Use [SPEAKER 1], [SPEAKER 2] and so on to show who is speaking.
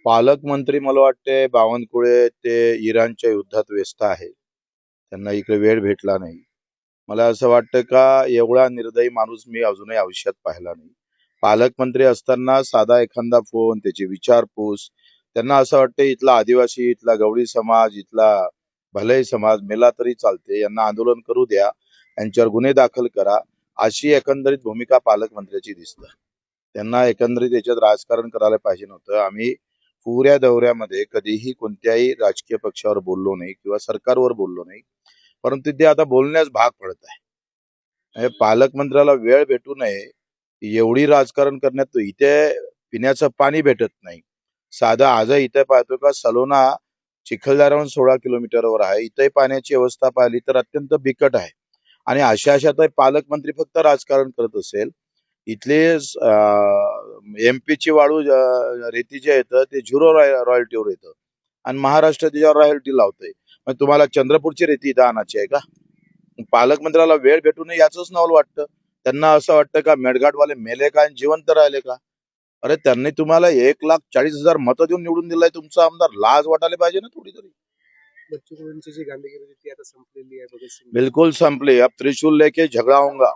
[SPEAKER 1] पालकमंत्री मला वाटते बावनकुळे ते इराणच्या युद्धात व्यस्त आहे. त्यांना इकडे वेळ भेटला नाही. मला असं वाटतं का एवढा निर्दयी माणूस मी अजूनही आयुष्यात पाहिला नाही. पालकमंत्री असताना साधा एखादा फोन, त्याची विचारपूस, त्यांना असं वाटतं इथला आदिवासी, इथला गवळी समाज, इथला भलई समाज मेला तरी चालते, यांना आंदोलन करू द्या, यांच्यावर गुन्हे दाखल करा, अशी एकंदरीत भूमिका पालकमंत्र्याची दिसतं. त्यांना एकंदरीत याच्यात राजकारण करायला पाहिजे नव्हतं. आम्ही पुऱ्या दौऱ्यामध्ये कधीही कोणत्याही राजकीय पक्षावर बोललो नाही किंवा सरकारवर बोललो नाही, परंतु ते आता बोलण्यास भाग पडत आहे. म्हणजे पालकमंत्र्याला वेळ भेटू नये एवढी राजकारण करण्यात, इथे पिण्याचं पाणी भेटत नाही. साधं आजही इथे पाहतो का सलोना चिखलदऱ्याहून 16 किलोमीटरवर आहे, इथे पाण्याची अवस्था पाहिली तर अत्यंत बिकट आहे. आणि अशा पालकमंत्री फक्त राजकारण करत असेल, इथले एमपी ची वाळू रेती जे येतं ते झिरो रॉयल्टीवर येतं आणि महाराष्ट्र त्याच्यावर रॉयल्टी लावतंय. मग तुम्हाला चंद्रपूरची रेती इथं आणायची आहे का? पालकमंत्र्याला वेळ भेटू नये याच नवल वाटतं. त्यांना असं वाटतं का मेळघाटवाले मेले का आणि जिवंत राहिले का? अरे त्यांनी तुम्हाला 1,40,000 मतं देऊन निवडून दिलाय तुमचा आमदार, लाज वाटायला पाहिजे ना थोडी तरी.
[SPEAKER 2] बच्चू कडूंची जी गांधीगिरी होती ती आता संपलेली आहे. भगतसिंग
[SPEAKER 1] बिल्कुल संपले. अब त्रिशूल लेके झगड़ा होगा.